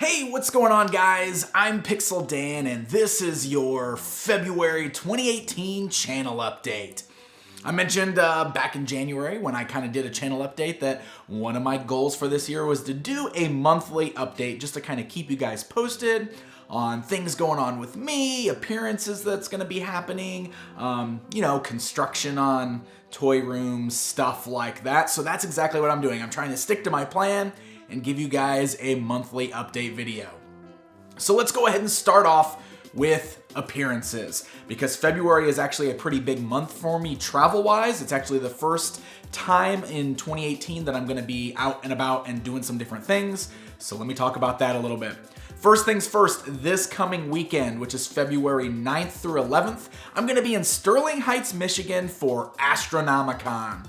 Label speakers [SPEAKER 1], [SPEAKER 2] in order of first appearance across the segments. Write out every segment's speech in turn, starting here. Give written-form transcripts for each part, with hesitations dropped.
[SPEAKER 1] Hey, what's going on, guys? I'm Pixel Dan, and this is your February 2018 channel update. I mentioned back in January when I kind of did a channel update that one of my goals for this year was to do a monthly update just to kind of keep you guys posted on things going on with me, appearances that's going to be happening, construction on toy rooms, stuff like that. So that's exactly what I'm doing. I'm trying to stick to my plan and give you guys a monthly update video. So let's go ahead and start off with appearances, because February is actually a pretty big month for me travel-wise. It's actually the first time in 2018 that I'm gonna be out and about and doing some different things. So let me talk about that a little bit. First things first, this coming weekend, which is February 9th through 11th, I'm gonna be in Sterling Heights, Michigan for Astronomicon.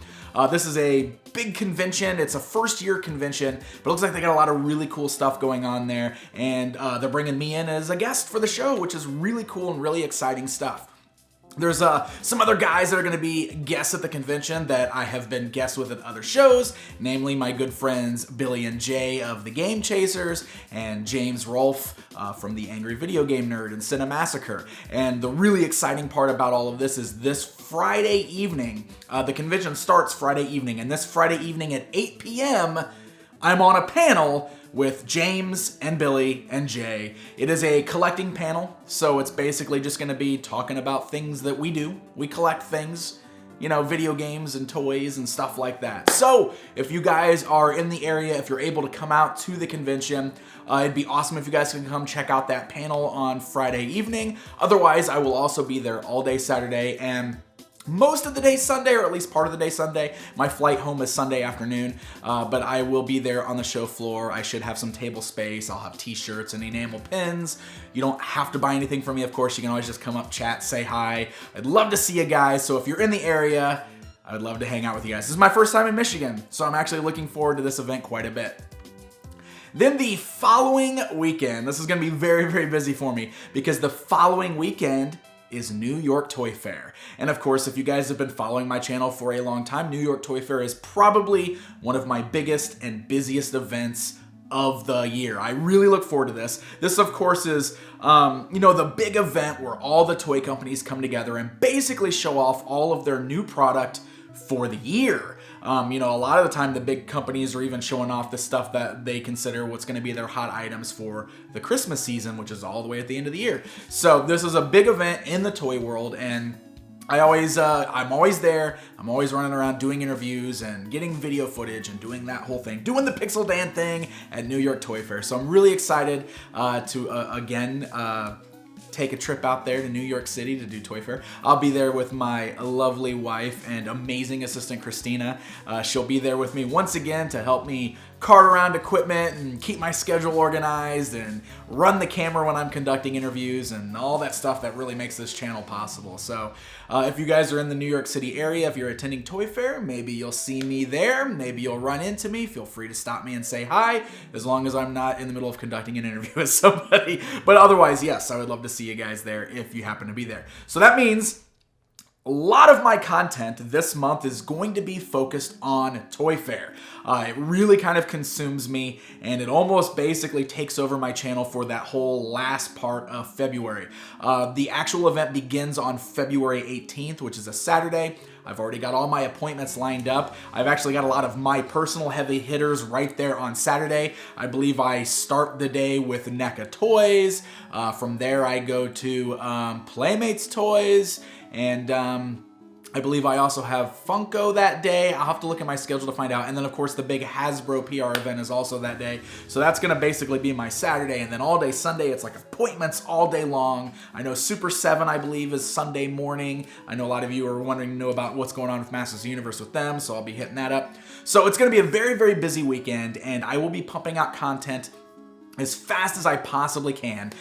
[SPEAKER 1] This is a big convention. It's a first-year convention, but it looks like they got a lot of really cool stuff going on there, and they're bringing me in as a guest for the show, which is really cool and really exciting stuff. There's some other guys that are going to be guests at the convention that I have been guests with at other shows, namely my good friends Billy and Jay of the Game Chasers and James Rolfe from the Angry Video Game Nerd and Cinemassacre. And the really exciting part about all of this is this Friday evening, the convention starts Friday evening, and this Friday evening at 8 p.m., I'm on a panel with James and Billy and Jay. It is a collecting panel, so it's basically just gonna be talking about things that we do. We collect things, video games and toys and stuff like that. So if you guys are in the area, if you're able to come out to the convention, it'd be awesome if you guys can come check out that panel on Friday evening. Otherwise, I will also be there all day Saturday and most of the day Sunday, or at least part of the day Sunday. My flight home is Sunday afternoon, but I will be there on the show floor. I should have some table space. I'll have t-shirts and enamel pins. You don't have to buy anything from me, of course. You can always just come up, chat, say hi. I'd love to see you guys, so if you're in the area, I would love to hang out with you guys. This is my first time in Michigan, so I'm actually looking forward to this event quite a bit. Then the following weekend, this is going to be very, very busy for me, because the following weekend is New York Toy Fair. And of course, if you guys have been following my channel for a long time, New York Toy Fair is probably one of my biggest and busiest events of the year. I really look forward to this. This, of course, is the big event where all the toy companies come together and basically show off all of their new product for the year. A lot of the time the big companies are even showing off the stuff that they consider what's going to be their hot items for the Christmas season, which is all the way at the end of the year. So this is a big event in the toy world, and I'm always there. I'm always running around doing interviews and getting video footage and doing that whole thing, doing the Pixel Dan thing at New York Toy Fair. So I'm really excited to again take a trip out there to New York City to do Toy Fair. I'll be there with my lovely wife and amazing assistant Christina. She'll be there with me once again to help me cart around equipment and keep my schedule organized and run the camera when I'm conducting interviews and all that stuff that really makes this channel possible. So if you guys are in the New York City area, if you're attending Toy Fair, maybe you'll see me there, maybe you'll run into me. Feel free to stop me and say hi, as long as I'm not in the middle of conducting an interview with somebody. But otherwise, yes, I would love to see you guys there if you happen to be there. So that means a lot of my content this month is going to be focused on Toy Fair. It really kind of consumes me, and it almost basically takes over my channel for that whole last part of February. The actual event begins on February 18th, which is a Saturday. I've already got all my appointments lined up. I've actually got a lot of my personal heavy hitters right there on Saturday. I believe I start the day with NECA Toys. From there I go to Playmates Toys, and I believe I also have Funko that day. I'll have to look at my schedule to find out. And then, of course, the big Hasbro PR event is also that day. So that's going to basically be my Saturday. And then all day Sunday, it's like appointments all day long. I know Super 7, I believe, is Sunday morning. I know a lot of you are wanting to know about what's going on with Masters of the Universe with them, so I'll be hitting that up. So it's going to be a very, very busy weekend, and I will be pumping out content as fast as I possibly can.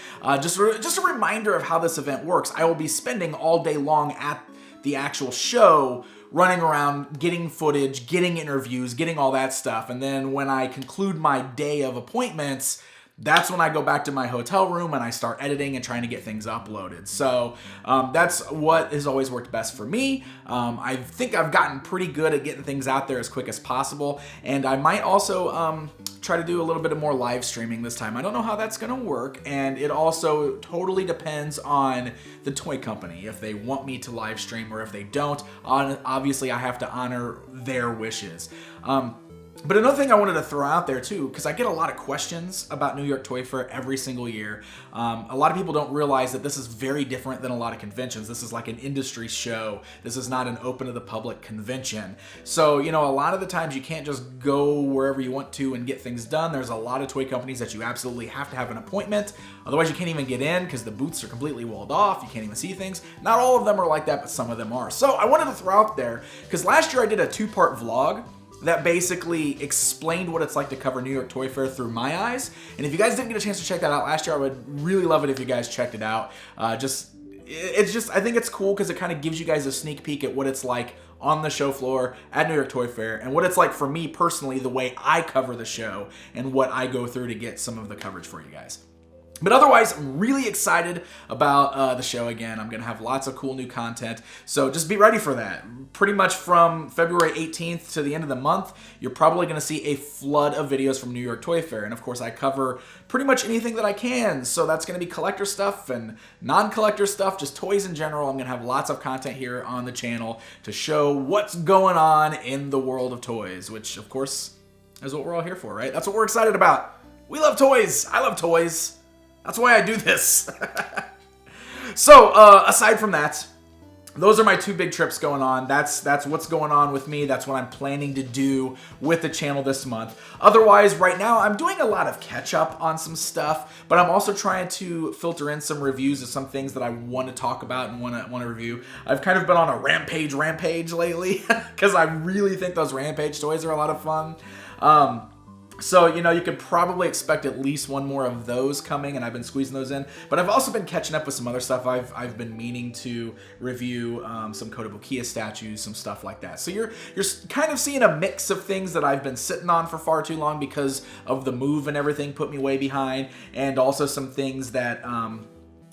[SPEAKER 1] Just a reminder of how this event works. I will be spending all day long at the actual show running around, getting footage, getting interviews, getting all that stuff. And then when I conclude my day of appointments, that's when I go back to my hotel room and I start editing and trying to get things uploaded. So that's what has always worked best for me. I think I've gotten pretty good at getting things out there as quick as possible. And I might also try to do a little bit of more live streaming this time. I don't know how that's going to work, and it also totally depends on the toy company, if they want me to live stream or if they don't. Obviously, I have to honor their wishes. But another thing I wanted to throw out there too, because I get a lot of questions about New York Toy Fair every single year. A lot of people don't realize that this is very different than a lot of conventions. This is like an industry show. This is not an open to the public convention. So, you know, a lot of the times you can't just go wherever you want to and get things done. There's a lot of toy companies that you absolutely have to have an appointment. Otherwise, you can't even get in because the booths are completely walled off. You can't even see things. Not all of them are like that, but some of them are. So I wanted to throw out there, because last year I did a 2-part vlog that basically explained what it's like to cover New York Toy Fair through my eyes. And if you guys didn't get a chance to check that out last year, I would really love it if you guys checked it out. I think it's cool because it kind of gives you guys a sneak peek at what it's like on the show floor at New York Toy Fair, and what it's like for me personally, the way I cover the show and what I go through to get some of the coverage for you guys. But otherwise, I'm really excited about the show again. I'm going to have lots of cool new content, so just be ready for that. Pretty much from February 18th to the end of the month, you're probably going to see a flood of videos from New York Toy Fair. And of course, I cover pretty much anything that I can, so that's going to be collector stuff and non-collector stuff, just toys in general. I'm going to have lots of content here on the channel to show what's going on in the world of toys, which of course is what we're all here for, right? That's what we're excited about. We love toys. I love toys. That's why I do this. So, aside from that, those are my 2 big trips going on. That's what's going on with me. That's what I'm planning to do with the channel this month. Otherwise, right now, I'm doing a lot of catch up on some stuff, but I'm also trying to filter in some reviews of some things that I want to talk about and want to review. I've kind of been on a rampage lately because I really think those Rampage toys are a lot of fun. So, you know, you could probably expect at least one more of those coming, and I've been squeezing those in. But I've also been catching up with some other stuff. I've been meaning to review some Kotobukiya statues, some stuff like that. So you're kind of seeing a mix of things that I've been sitting on for far too long because of the move and everything put me way behind, and also some things that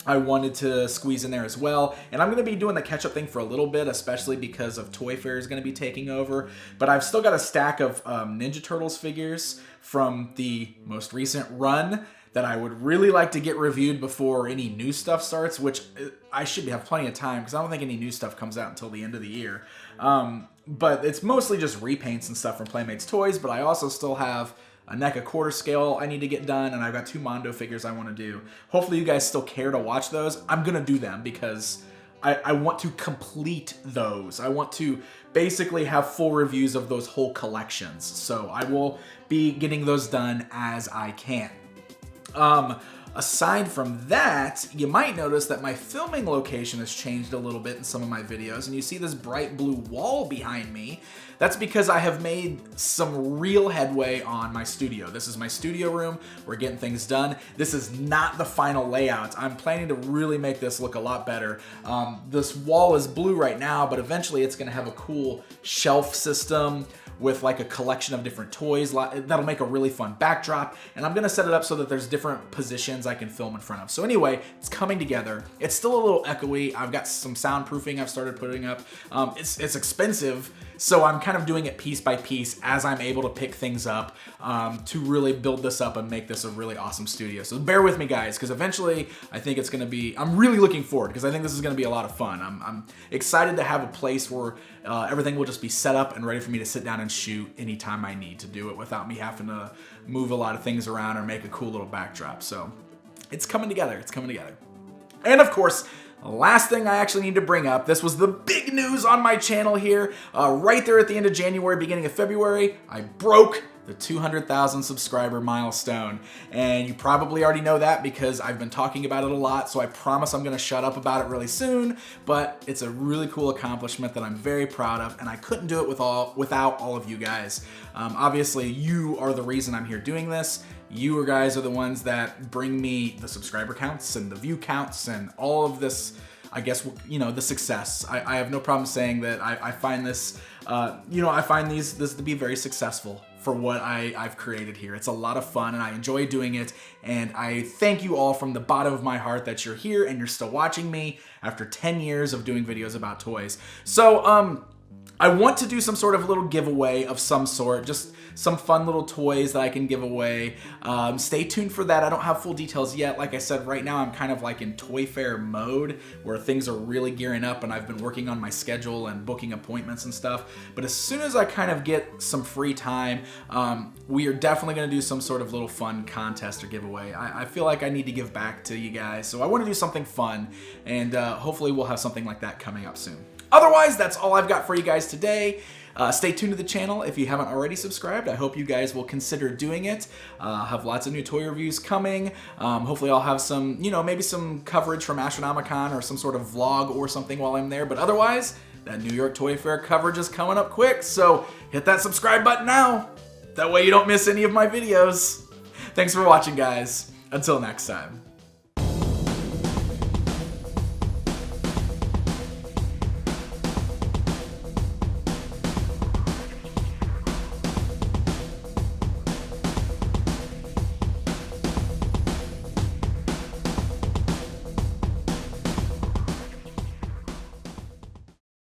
[SPEAKER 1] I wanted to squeeze in there as well. And I'm going to be doing the catch-up thing for a little bit, especially because of Toy Fair is going to be taking over. But I've still got a stack of Ninja Turtles figures from the most recent run that I would really like to get reviewed before any new stuff starts, which I should have plenty of time because I don't think any new stuff comes out until the end of the year. But it's mostly just repaints and stuff from Playmates Toys, but I also still have a NECA quarter scale I need to get done, and I've got 2 Mondo figures I want to do. Hopefully you guys still care to watch those. I'm going to do them because I want to complete those. I want to basically have full reviews of those whole collections. So I will be getting those done as I can. Aside from that, you might notice that my filming location has changed a little bit in some of my videos, and you see this bright blue wall behind me. That's because I have made some real headway on my studio. This is my studio room. We're getting things done. This is not the final layout. I'm planning to really make this look a lot better. This wall is blue right now, but eventually it's gonna have a cool shelf system with like a collection of different toys. That'll make a really fun backdrop, and I'm gonna set it up so that there's different positions I can film in front of. So anyway, it's coming together. It's still a little echoey. I've got some soundproofing I've started putting up. It's expensive, so I'm kind of doing it piece by piece as I'm able to pick things up to really build this up and make this a really awesome studio. So bear with me, guys, because eventually I think it's gonna be, I'm really looking forward because I think this is gonna be a lot of fun. I'm excited to have a place where everything will just be set up and ready for me to sit down and shoot anytime I need to do it without me having to move a lot of things around or make a cool little backdrop. So it's coming together. It's coming together. And of course, last thing I actually need to bring up, this was the big news on my channel here. Right there at the end of January, beginning of February, I broke the 200,000 subscriber milestone. And you probably already know that because I've been talking about it a lot, so I promise I'm gonna shut up about it really soon, but it's a really cool accomplishment that I'm very proud of, and I couldn't do it without all of you guys. Obviously, you are the reason I'm here doing this. You guys are the ones that bring me the subscriber counts and the view counts and all of this, I guess, you know, the success. I have no problem saying that I find this, I find this to be very successful for what I've created here. It's a lot of fun and I enjoy doing it, and I thank you all from the bottom of my heart that you're here and you're still watching me after 10 years of doing videos about toys. So, I want to do some sort of little giveaway of some sort, just some fun little toys that I can give away. Stay tuned for that. I don't have full details yet. Like I said, right now I'm kind of like in toy fair mode where things are really gearing up and I've been working on my schedule and booking appointments and stuff. But as soon as I kind of get some free time, we are definitely going to do some sort of little fun contest or giveaway. I feel like I need to give back to you guys, so I want to do something fun, and hopefully we'll have something like that coming up soon. Otherwise, that's all I've got for you guys today. Stay tuned to the channel if you haven't already subscribed. I hope you guys will consider doing it. I'll have lots of new toy reviews coming. Hopefully I'll have some, maybe some coverage from Astronomicon or some sort of vlog or something while I'm there. But otherwise, that New York Toy Fair coverage is coming up quick. So hit that subscribe button now. That way you don't miss any of my videos. Thanks for watching, guys. Until next time.